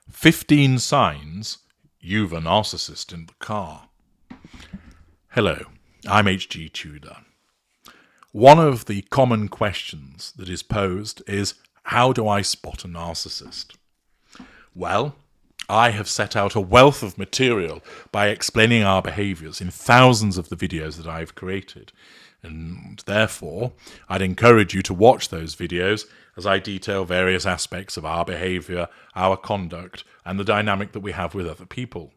15 signs you've a narcissist in the car. Hello, I'm H.G. Tudor. One of the common questions that is posed is, how do I spot a narcissist? Well, I have set out a wealth of material by explaining our behaviours in thousands of the videos that I've created. And therefore, I'd encourage you to watch those videos as I detail various aspects of our behaviour, our conduct, and the dynamic that we have with other people.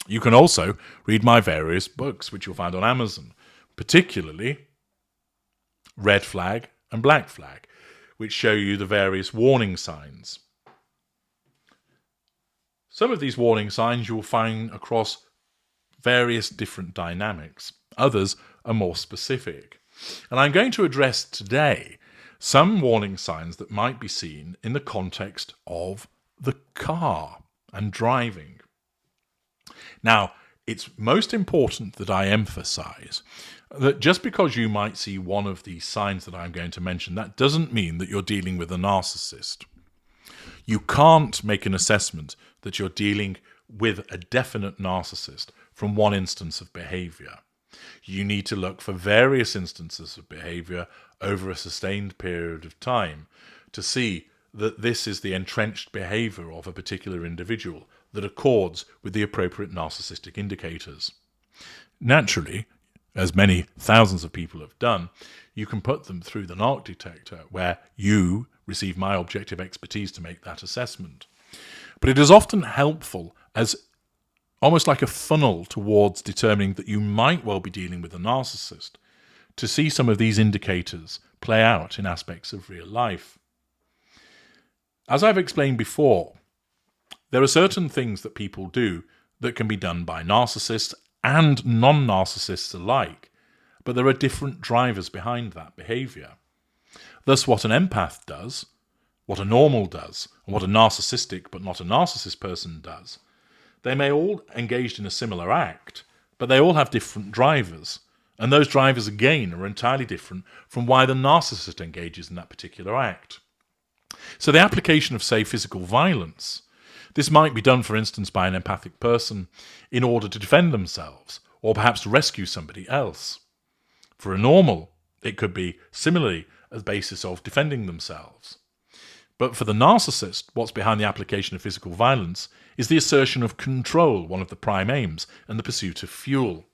You can also read my various books, which you'll find on Amazon, particularly Red Flag and Black Flag, which show you the various warning signs. Some of these warning signs you will find across various different dynamics. Others are more specific. And I'm going to address today some warning signs that might be seen in the context of the car and driving. Now, it's most important that I emphasize that just because you might see one of these signs that I'm going to mention, that doesn't mean that you're dealing with a narcissist. You can't make an assessment that you're dealing with a definite narcissist from one instance of behavior. You need to look for various instances of behavior over a sustained period of time to see that this is the entrenched behavior of a particular individual that accords with the appropriate narcissistic indicators. Naturally, as many thousands of people have done, you can put them through the narc detector where you receive my objective expertise to make that assessment. But it is often helpful as almost like a funnel towards determining that you might well be dealing with a narcissist to see some of these indicators play out in aspects of real life. As I've explained before, there are certain things that people do that can be done by narcissists and non-narcissists alike, but there are different drivers behind that behavior. Thus, what an empath does, what a normal does, and what a narcissistic but not a narcissist person does, they may all engaged in a similar act, but they all have different drivers, and those drivers again are entirely different from why the narcissist engages in that particular act. So the application of, say, physical violence, this might be done, for instance, by an empathic person in order to defend themselves, or perhaps to rescue somebody else. For a normal, it could be similarly a basis of defending themselves. But for the narcissist, what's behind the application of physical violence is the assertion of control, one of the prime aims, and the pursuit of fuel.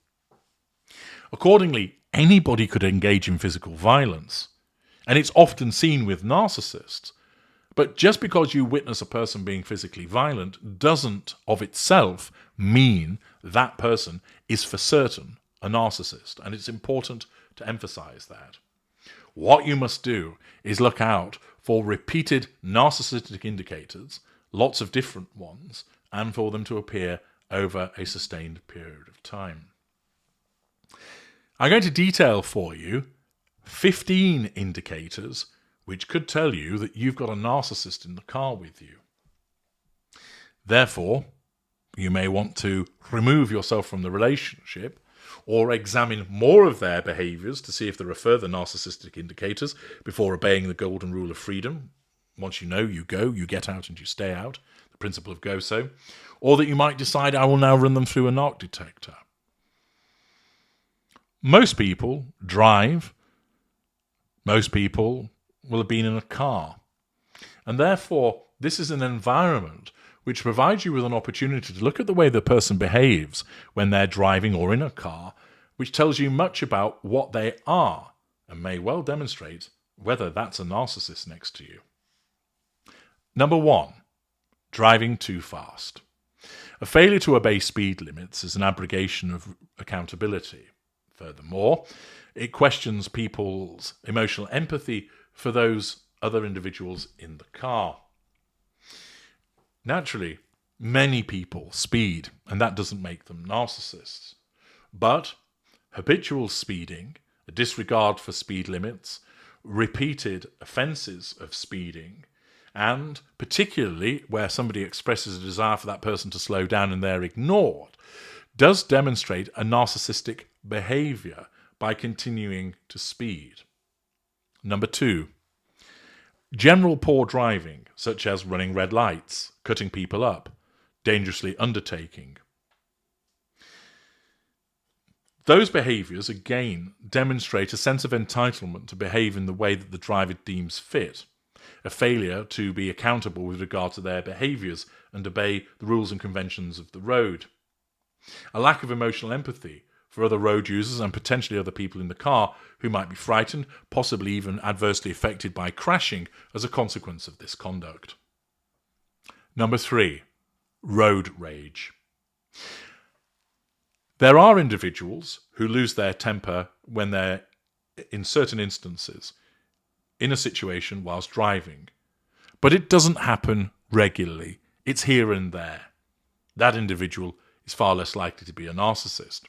Accordingly, anybody could engage in physical violence, and it's often seen with narcissists. But just because you witness a person being physically violent doesn't of itself mean that person is for certain a narcissist, and it's important to emphasize that. What you must do is look out for repeated narcissistic indicators, lots of different ones, and for them to appear over a sustained period of time. I'm going to detail for you 15 indicators which could tell you that you've got a narcissist in the car with you. Therefore, you may want to remove yourself from the relationship or examine more of their behaviours to see if there are further narcissistic indicators before obeying the golden rule of freedom. Once you know, you go, you get out and you stay out, the principle of go-so. Or that you might decide, I will now run them through a narc detector. Most people drive. Most people will have been in a car. And therefore, this is an environment which provides you with an opportunity to look at the way the person behaves when they're driving or in a car, which tells you much about what they are and may well demonstrate whether that's a narcissist next to you. Number 1, driving too fast. A failure to obey speed limits is an abrogation of accountability. Furthermore, it questions people's emotional empathy for those other individuals in the car. Naturally, many people speed, and that doesn't make them narcissists. But habitual speeding, a disregard for speed limits, repeated offences of speeding, and particularly where somebody expresses a desire for that person to slow down and they're ignored, does demonstrate a narcissistic behaviour by continuing to speed. Number 2, General poor driving, such as running red lights, cutting people up, dangerously undertaking. Those behaviours, again, demonstrate a sense of entitlement to behave in the way that the driver deems fit, a failure to be accountable with regard to their behaviours and obey the rules and conventions of the road, a lack of emotional empathy for other road users and potentially other people in the car who might be frightened, possibly even adversely affected by crashing as a consequence of this conduct. Number 3, road rage. There are individuals who lose their temper when they're, in certain instances, in a situation whilst driving. But it doesn't happen regularly. It's here and there. That individual is far less likely to be a narcissist.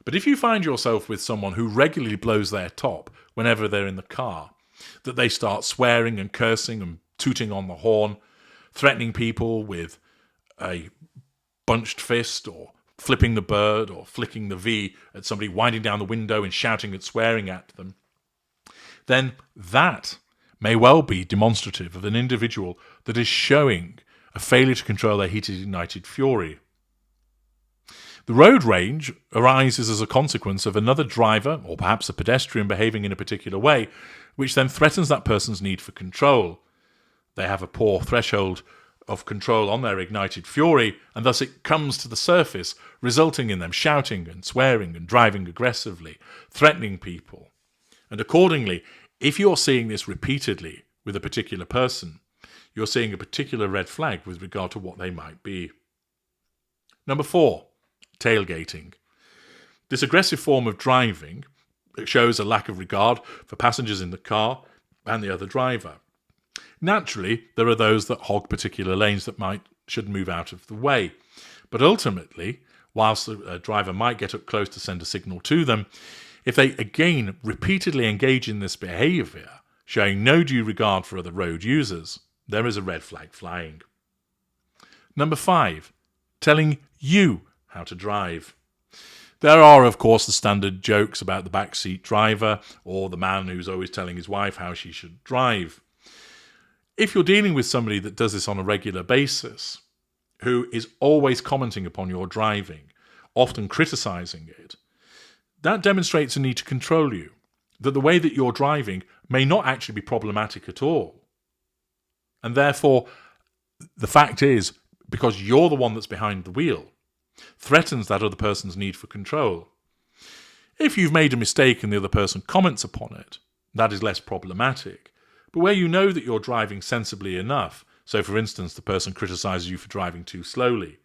But if you find yourself with someone who regularly blows their top whenever they're in the car, that they start swearing and cursing and tooting on the horn, threatening people with a bunched fist or flipping the bird or flicking the V at somebody, winding down the window and shouting and swearing at them, then that may well be demonstrative of an individual that is showing a failure to control their heated, ignited fury. The road rage arises as a consequence of another driver or perhaps a pedestrian behaving in a particular way, which then threatens that person's need for control. They have a poor threshold of control on their ignited fury, and thus it comes to the surface, resulting in them shouting and swearing and driving aggressively, threatening people. And accordingly, if you're seeing this repeatedly with a particular person, you're seeing a particular red flag with regard to what they might be. Number 4, tailgating. This aggressive form of driving shows a lack of regard for passengers in the car and the other driver. Naturally, there are those that hog particular lanes that should move out of the way. But ultimately, whilst the driver might get up close to send a signal to them, if they again repeatedly engage in this behaviour, showing no due regard for other road users, there is a red flag flying. Number 5, telling you how to drive. There are, of course, the standard jokes about the backseat driver or the man who's always telling his wife how she should drive. If you're dealing with somebody that does this on a regular basis, who is always commenting upon your driving, often criticising it, that demonstrates a need to control you, that the way that you're driving may not actually be problematic at all. And therefore, the fact is, because you're the one that's behind the wheel, threatens that other person's need for control. If you've made a mistake and the other person comments upon it, that is less problematic. But where you know that you're driving sensibly enough, so for instance the person criticises you for driving too slowly,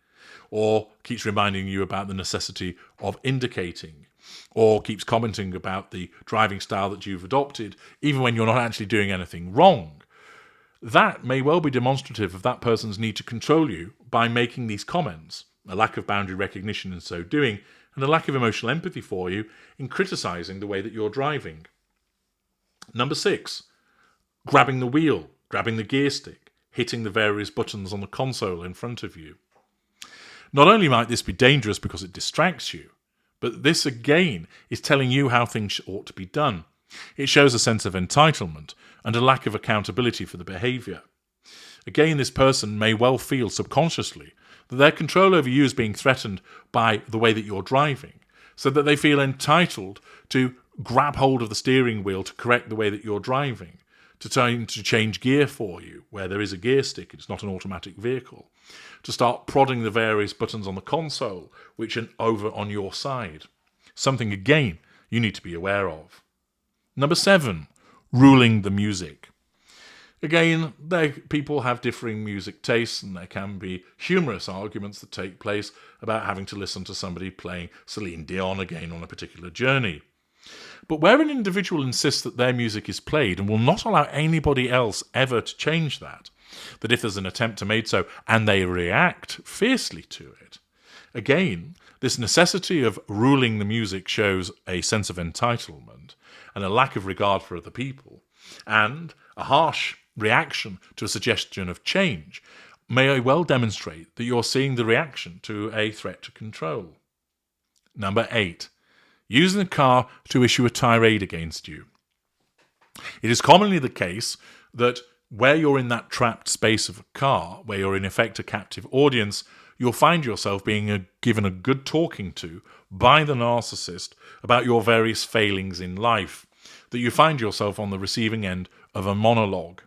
or keeps reminding you about the necessity of indicating, or keeps commenting about the driving style that you've adopted, even when you're not actually doing anything wrong, that may well be demonstrative of that person's need to control you by making these comments, a lack of boundary recognition in so doing, and a lack of emotional empathy for you in criticising the way that you're driving. Number 6, grabbing the wheel, grabbing the gear stick, hitting the various buttons on the console in front of you. Not only might this be dangerous because it distracts you, but this again is telling you how things ought to be done. It shows a sense of entitlement and a lack of accountability for the behaviour. Again, this person may well feel subconsciously that their control over you is being threatened by the way that you're driving, so that they feel entitled to grab hold of the steering wheel to correct the way that you're driving, to change gear for you where there is a gear stick, it's not an automatic vehicle, to start prodding the various buttons on the console which are over on your side. Something, again, you need to be aware of. Number 7, ruling the music. Again, people have differing music tastes, and there can be humorous arguments that take place about having to listen to somebody playing Celine Dion again on a particular journey. But where an individual insists that their music is played and will not allow anybody else ever to change that if there's an attempt to make so and they react fiercely to it, again, this necessity of ruling the music shows a sense of entitlement and a lack of regard for other people, and a harsh reaction to a suggestion of change may well demonstrate that you're seeing the reaction to a threat to control. Number 8, using the car to issue a tirade against you. It is commonly the case that where you're in that trapped space of a car, where you're in effect a captive audience, you'll find yourself being given a good talking to by the narcissist about your various failings in life, that you find yourself on the receiving end of a monologue.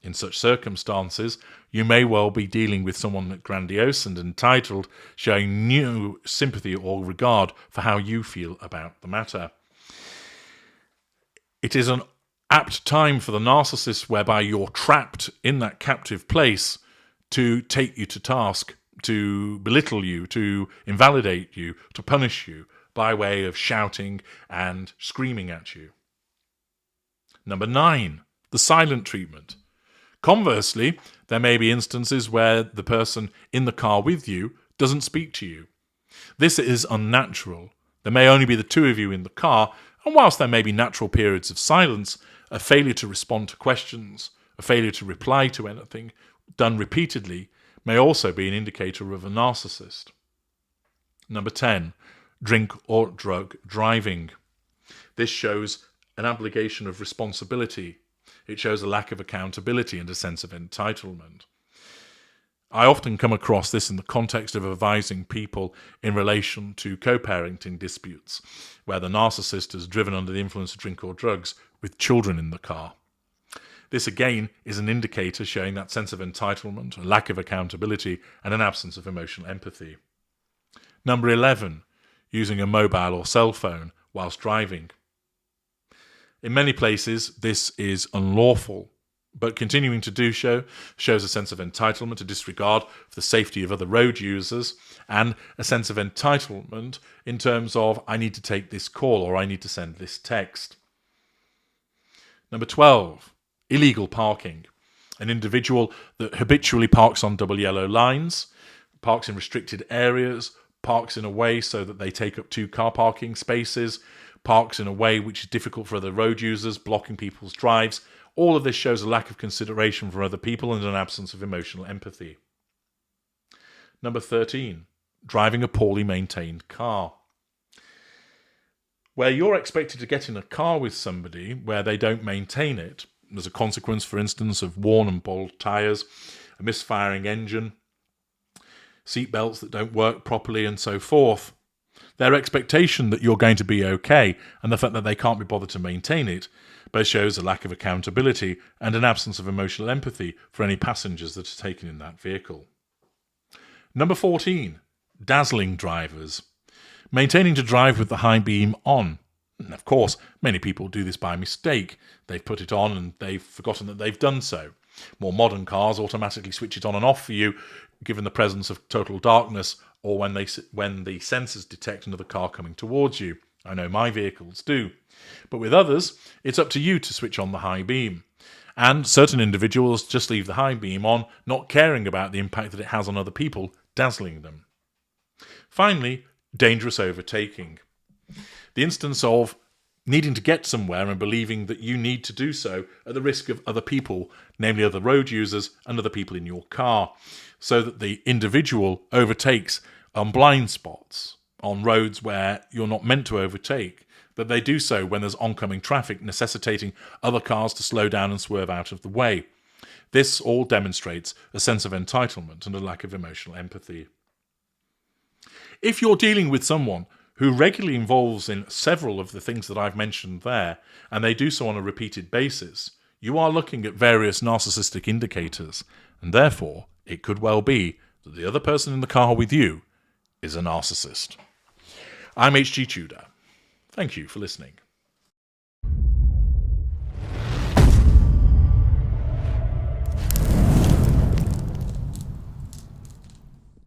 In such circumstances, you may well be dealing with someone grandiose and entitled, showing no sympathy or regard for how you feel about the matter. It is an apt time for the narcissist whereby you're trapped in that captive place to take you to task, to belittle you, to invalidate you, to punish you by way of shouting and screaming at you. Number 9, the silent treatment. Conversely, there may be instances where the person in the car with you doesn't speak to you. This is unnatural. There may only be the two of you in the car, and whilst there may be natural periods of silence, a failure to respond to questions, a failure to reply to anything, done repeatedly, may also be an indicator of a narcissist. Number 10, drink or drug driving. This shows an obligation of responsibility. It shows a lack of accountability and a sense of entitlement. I often come across this in the context of advising people in relation to co-parenting disputes, where the narcissist is driven under the influence of drink or drugs with children in the car. This again is an indicator showing that sense of entitlement, a lack of accountability, and an absence of emotional empathy. Number 11, using a mobile or cell phone whilst driving. In many places, this is unlawful, but continuing to do so shows a sense of entitlement, a disregard for the safety of other road users, and a sense of entitlement in terms of, I need to take this call or I need to send this text. Number 12, illegal parking. An individual that habitually parks on double yellow lines, parks in restricted areas, parks in a way so that they take up 2 car parking spaces, parks in a way which is difficult for other road users, blocking people's drives. All of this shows a lack of consideration for other people and an absence of emotional empathy. Number 13, driving a poorly maintained car. Where you're expected to get in a car with somebody where they don't maintain it, as a consequence, for instance, of worn and bald tyres, a misfiring engine, seatbelts that don't work properly and so forth, their expectation that you're going to be okay and the fact that they can't be bothered to maintain it both shows a lack of accountability and an absence of emotional empathy for any passengers that are taken in that vehicle. Number 14, dazzling drivers. Maintaining to drive with the high beam on. And of course, many people do this by mistake. They've put it on and they've forgotten that they've done so. More modern cars automatically switch it on and off for you, given the presence of total darkness or when the sensors detect another car coming towards you. I know my vehicles do. But with others, it's up to you to switch on the high beam. And certain individuals just leave the high beam on, not caring about the impact that it has on other people, dazzling them. Finally, dangerous overtaking. The instance of needing to get somewhere and believing that you need to do so at the risk of other people, namely other road users and other people in your car, so that the individual overtakes on blind spots, on roads where you're not meant to overtake, that they do so when there's oncoming traffic necessitating other cars to slow down and swerve out of the way. This all demonstrates a sense of entitlement and a lack of emotional empathy. If you're dealing with someone who regularly involves in several of the things that I've mentioned there, and they do so on a repeated basis, you are looking at various narcissistic indicators, and therefore it could well be that the other person in the car with you is a narcissist. I'm H.G. Tudor. Thank you for listening.